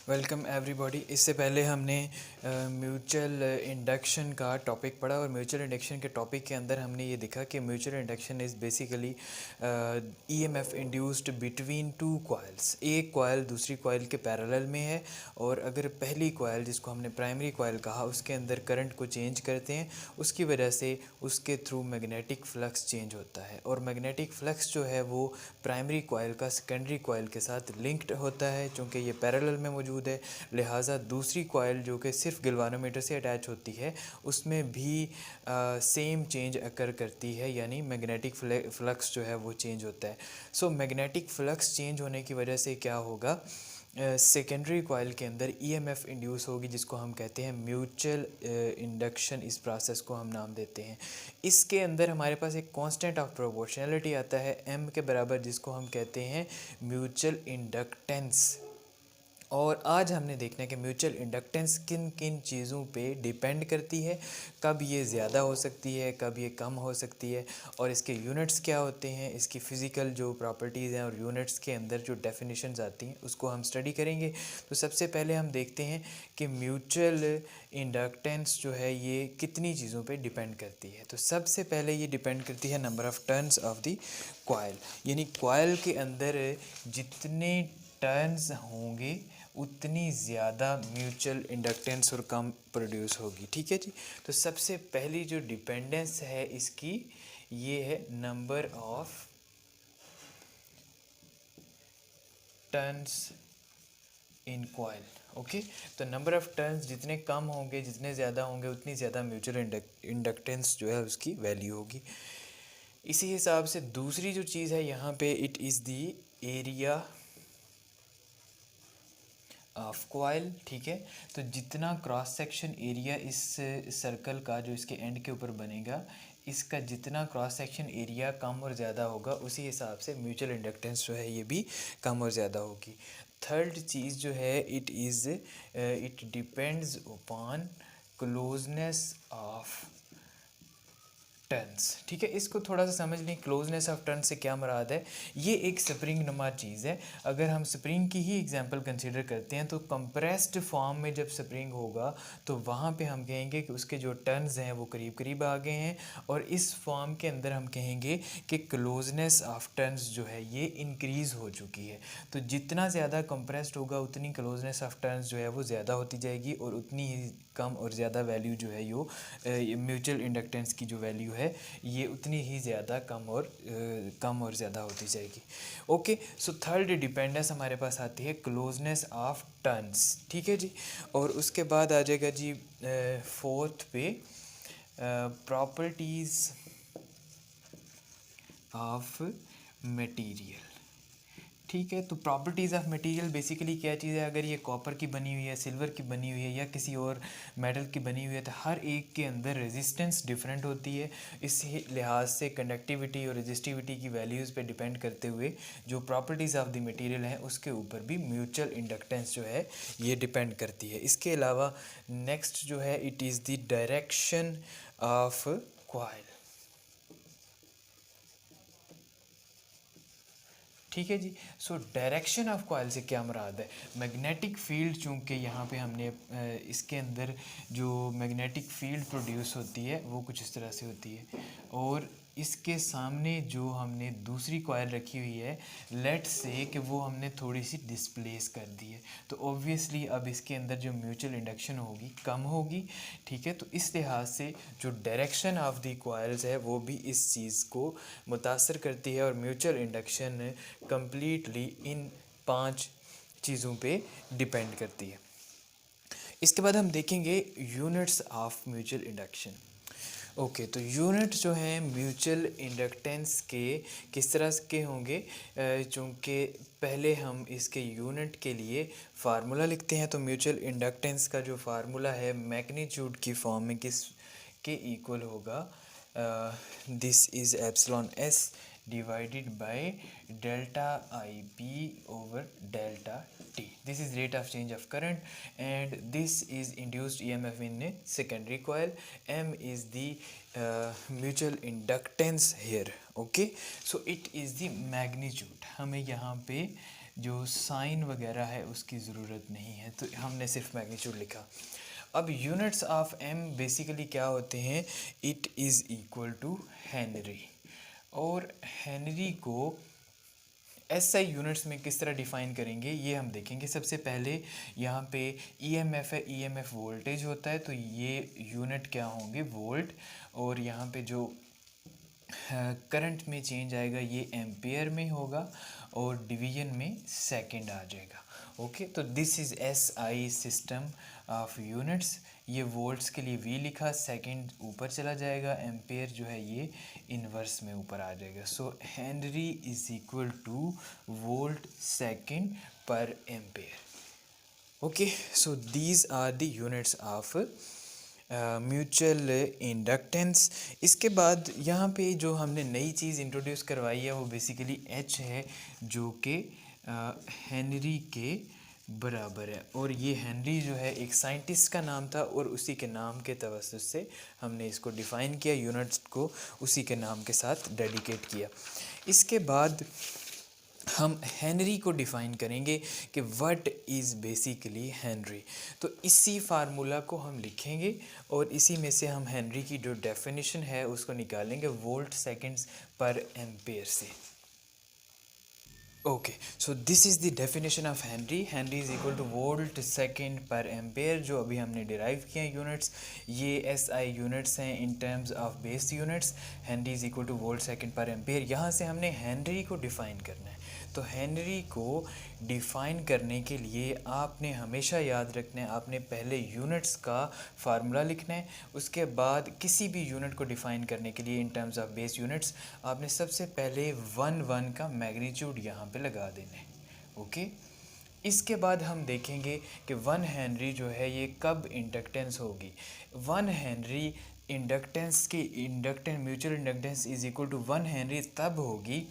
Welcome everybody. इससे पहले हमने म्यूचुअल इंडक्शन का टॉपिक पढ़ा और म्यूचुअल इंडक्शन के टॉपिक के अंदर हमने ये देखा कि mutual induction is basically EMF induced between two coils. एक कॉइल दूसरी कॉइल के पैरेलल में है और अगर पहली कॉइल जिसको हमने प्राइमरी कॉइल कहा उसके अंदर करंट को चेंज करते हैं, उसकी वजह से उसके थ्रू मैग्नेटिक फ्लक्स चेंज होता है और मैग्नेटिक फ्लक्स जो है वो प्राइमरी कॉइल का सेकेंडरी कॉइल के साथ लिंक्ड होता है। चूँकि ये पैरेलल में मौजूद है, लिहाजा दूसरी कॉइल जो कि सिर्फ गैल्वानोमीटर से अटैच होती है उसमें भी सेम चेंज अकर करती है, यानी मैग्नेटिक फ्लक्स जो है वो चेंज होता है। सो मैग्नेटिक फ्लक्स चेंज होने की वजह से क्या होगा, सेकेंडरी कॉइल के अंदर ईएमएफ इंड्यूस होगी जिसको हम कहते हैं म्यूचुअल इंडक्शन। इस प्रोसेस को हम नाम देते हैं। इसके अंदर हमारे पास एक कांस्टेंट ऑफ प्रोपोर्शनैलिटी आता है एम के बराबर, जिसको हम कहते हैं म्यूचुअल इंडक्टेंस। और आज हमने देखना है कि म्यूचुअल इंडक्टेंस किन किन चीज़ों पे डिपेंड करती है, कब ये ज़्यादा हो सकती है, कब ये कम हो सकती है, और इसके यूनिट्स क्या होते हैं, इसकी फ़िज़िकल जो प्रॉपर्टीज़ हैं और यूनिट्स के अंदर जो डेफिनेशंस आती हैं उसको हम स्टडी करेंगे। तो सबसे पहले हम देखते हैं कि म्यूचुअल इंडक्टेंस जो है ये कितनी चीज़ों पे डिपेंड करती है। तो सबसे पहले ये डिपेंड करती है number of turns of the coil, यानी कॉइल के अंदर जितने टर्न्स होंगे उतनी ज़्यादा म्यूचुअल इंडक्टेंस और कम प्रोड्यूस होगी। ठीक है जी। तो सबसे पहली जो डिपेंडेंस है इसकी ये है number of turns in coil. Okay, तो नंबर ऑफ़ टर्न्स जितने कम होंगे, जितने ज़्यादा होंगे, उतनी ज़्यादा म्यूचुअल इंडक्टेंस जो है उसकी वैल्यू होगी। इसी हिसाब से दूसरी जो चीज़ है यहाँ पे, it is the area of coil. ठीक है, तो जितना क्रॉस सेक्शन एरिया इस सर्कल का जो इसके एंड के ऊपर बनेगा, इसका जितना क्रॉस सेक्शन एरिया कम और ज़्यादा होगा उसी हिसाब से म्यूचुअल इंडक्टेंस जो है ये भी कम और ज़्यादा होगी। थर्ड चीज़ जो है, it depends upon closeness of turns. ठीक है, इसको थोड़ा सा समझ लें। क्लोजनेस ऑफ टर्न से क्या मुराद है, ये एक स्प्रिंग नुमा चीज़ है। अगर हम स्प्रिंग की ही एग्जांपल कंसीडर करते हैं तो कंप्रेस्ड फॉर्म में जब स्प्रिंग होगा तो वहाँ पे हम कहेंगे कि उसके जो टर्न्स हैं वो करीब करीब आ गए हैं, और इस फॉर्म के अंदर हम कहेंगे कि क्लोजनेस ऑफ टर्न्स जो है ये इंक्रीज़ हो चुकी है। तो जितना ज़्यादा कंप्रेस्ड होगा उतनी क्लोजनेस ऑफ टर्न्स जो है वो ज़्यादा होती जाएगी, और उतनी ही कम और ज़्यादा वैल्यू जो है यो म्यूचुअल इंडक्टेंस की जो वैल्यू है ये उतनी ही ज़्यादा कम और ज़्यादा होती जाएगी। ओके, सो थर्ड डिपेंडेंस हमारे पास आती है क्लोजनेस ऑफ टर्न्स। ठीक है जी। और उसके बाद आ जाएगा जी फोर्थ पे प्रॉपर्टीज़ ऑफ मटेरियल। ठीक है, तो प्रॉपर्टीज़ ऑफ मटेरियल बेसिकली क्या चीज़ है, अगर ये कॉपर की बनी हुई है, सिल्वर की बनी हुई है या किसी और मेटल की बनी हुई है, तो हर एक के अंदर रेजिस्टेंस डिफरेंट होती है। इस लिहाज से कंडक्टिविटी और रेजिस्टिविटी की वैल्यूज़ पे डिपेंड करते हुए जो प्रॉपर्टीज़ ऑफ द मटेरियल हैं उसके ऊपर भी म्यूचुअल इंडक्टेंस जो है ये डिपेंड करती है। इसके अलावा नेक्स्ट जो है, it is the direction of coil. ठीक है जी। सो डायरेक्शन ऑफ कॉइल से क्या मुराद है, मैग्नेटिक फील्ड, चूँकि यहाँ पे हमने इसके अंदर जो मैग्नेटिक फील्ड प्रोड्यूस होती है वो कुछ इस तरह से होती है, और इसके सामने जो हमने दूसरी कॉइल रखी हुई है, लेट से कि वो हमने थोड़ी सी डिस्प्लेस कर दी है, तो ऑब्वियसली अब इसके अंदर जो म्यूचुअल इंडक्शन होगी कम होगी। ठीक है, तो इस लिहाज से जो डायरेक्शन ऑफ द कॉइल्स है वो भी इस चीज़ को मुतासर करती है, और म्यूचुअल इंडक्शन कम्प्लीटली इन 5 चीज़ों पे डिपेंड करती है। इसके बाद हम देखेंगे units of mutual induction. Okay, तो यूनिट जो हैं म्यूचुअल इंडक्टेंस के किस तरह के होंगे, चूँकि पहले हम इसके यूनिट के लिए फार्मूला लिखते हैं। तो म्यूचुअल इंडक्टेंस का जो फार्मूला है मैग्नीट्यूड की फॉर्म में किस के इक्वल होगा, this is epsilon S divided by delta IP over delta T. This is rate of change of current, and this is induced EMF in a secondary coil. M is the mutual inductance here. Okay, so it is the magnitude. हमें यहाँ पे जो sign वगैरह है उसकी ज़रूरत नहीं है, तो हमने सिर्फ मैग्नीट्यूड लिखा। अब यूनिट्स ऑफ एम बेसिकली क्या होते हैं, it is equal to henry. और हेनरी को एसआई यूनिट्स में किस तरह डिफ़ाइन करेंगे ये हम देखेंगे। सबसे पहले यहाँ पे ईएमएफ है, ईएमएफ वोल्टेज होता है, तो ये यूनिट क्या होंगे, वोल्ट। और यहाँ पे जो करंट में चेंज आएगा ये एम्पेयर में होगा और डिवीजन में सेकंड आ जाएगा। ओके, तो this is SI system of units. ये वोल्ट्स के लिए वी लिखा, सेकंड ऊपर चला जाएगा, एम्पेयर जो है ये इन्वर्स में ऊपर आ जाएगा। So henry is equal to volt second per ampere. Okay, so these are the units of mutual inductance. इसके बाद यहाँ पे जो हमने नई चीज़ इंट्रोड्यूस करवाई है वो बेसिकली एच है, जो कि हेनरी के बराबर है। और ये हेनरी जो है एक साइंटिस्ट का नाम था और उसी के नाम के तवस्सुस से हमने इसको डिफ़ाइन किया, यूनिट्स को उसी के नाम के साथ डेडिकेट किया। इसके बाद हम हेनरी को डिफ़ाइन करेंगे कि व्हाट इज़ बेसिकली हेनरी। तो इसी फार्मूला को हम लिखेंगे और इसी में से हम हेनरी की जो डेफिनेशन है उसको निकालेंगे वोल्ट सेकंड्स पर एम्पेयर से। Okay, so this is the definition of Henry. Henry is equal to volt second per ampere, जो अभी हमने डिराइव किए हैं यूनिट्स। ये एसआई यूनिट्स हैं in terms of base units. Henry is equal to volt second per ampere. यहाँ से हमने हेनरी को डिफ़ाइन करना है। तो हेनरी को डिफ़ाइन करने के लिए आपने हमेशा याद रखना है, आपने पहले यूनिट्स का फार्मूला लिखना है। उसके बाद किसी भी यूनिट को डिफ़ाइन करने के लिए in terms of base units आपने सबसे पहले 1 का मैग्नीट्यूड यहाँ पे लगा देना है। ओके, इसके बाद हम देखेंगे कि 1 हेनरी जो है ये कब इंडक्टेंस होगी। 1 हेनरी इंडक्टेंस की mutual inductance is equal to 1 henry तब होगी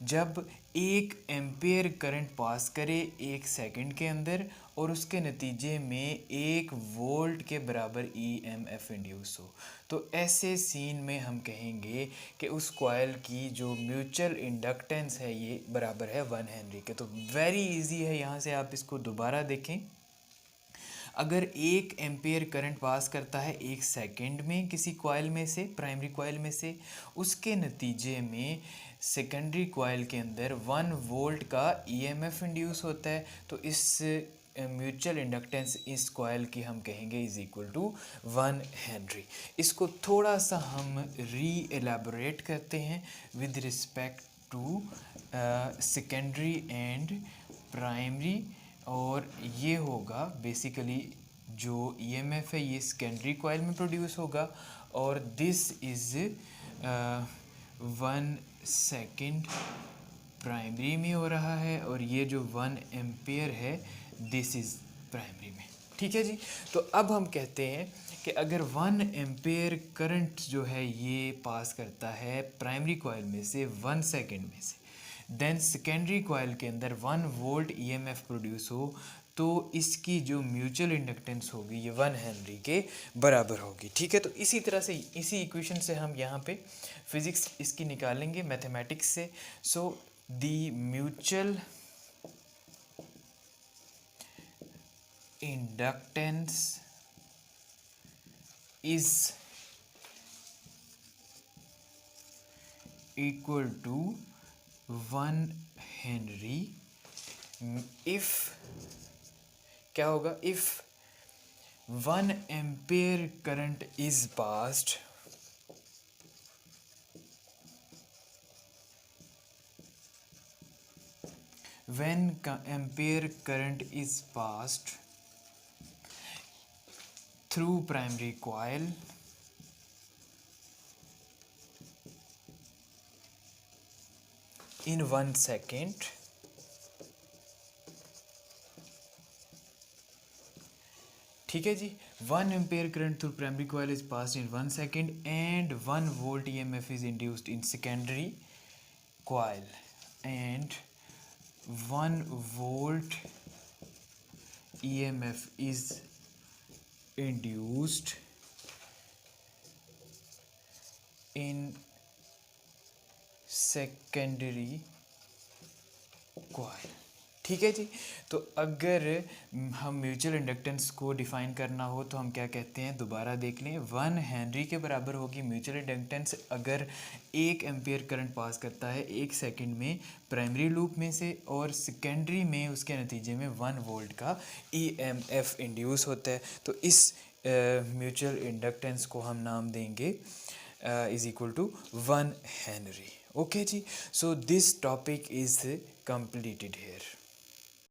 जब 1 एम्पेयर करंट पास करे 1 सेकंड के अंदर और उसके नतीजे में 1 वोल्ट के बराबर ईएमएफ इंड्यूस हो। तो ऐसे सीन में हम कहेंगे कि उस कॉइल की जो म्यूचुअल इंडक्टेंस है ये बराबर है 1 हेनरी के। तो वेरी इजी है, यहाँ से आप इसको दोबारा देखें। अगर 1 एम्पेयर करंट पास करता है 1 सेकंड में किसी कॉइल में से, प्राइमरी कॉइल में से, उसके नतीजे में सेकेंडरी कॉइल के अंदर 1 वोल्ट का ईएमएफ इंड्यूस होता है। तो इस म्यूचुअल इंडक्टेंस इस कॉइल की हम कहेंगे इज इक्वल टू 1 हेनरी। इसको थोड़ा सा हम री एलैबोरेट करते हैं with respect to secondary and primary. और ये होगा बेसिकली जो ईएमएफ है ये सेकेंडरी कॉइल में प्रोड्यूस होगा और दिस इज़ 1 सेकंड प्राइमरी में हो रहा है और ये जो 1 एम्पेयर है दिस इज़ प्राइमरी में। ठीक है जी। तो अब हम कहते हैं कि अगर 1 एम्पेयर करंट जो है ये पास करता है प्राइमरी कॉइल में से 1 सेकंड में से, देन सेकेंडरी कॉइल के अंदर 1 वोल्ट ईएमएफ प्रोड्यूस हो, तो इसकी जो म्यूचुअल इंडक्टेंस होगी ये 1 हेनरी के बराबर होगी। ठीक है, तो इसी तरह से इसी इक्वेशन से हम यहाँ पे फिज़िक्स इसकी निकालेंगे मैथमेटिक्स से। So the mutual inductance is equal to 1 henry if क्या होगा, if 1 ampere current is passed when ampere current is passed through primary coil in 1 second, ठीक है जी। 1 ampere current through primary coil is passed in 1 second and 1 volt EMF is induced in secondary coil and 1 volt EMF is induced in secondary coil। ठीक है जी। तो अगर हम mutual inductance को define करना हो तो हम क्या कहते हैं, दोबारा देख लें। 1 हेनरी के बराबर होगी म्यूचुअल इंडक्टेंस अगर 1 एम्पियर करंट पास करता है 1 सेकंड में प्राइमरी लूप में से, और सेकेंडरी में उसके नतीजे में 1 वोल्ट का ईएमएफ इंड्यूस होता है। तो इस म्यूचुअल इंडक्टेंस को हम नाम देंगे is equal to 1 henry. Okay जी, so this topic is completed here.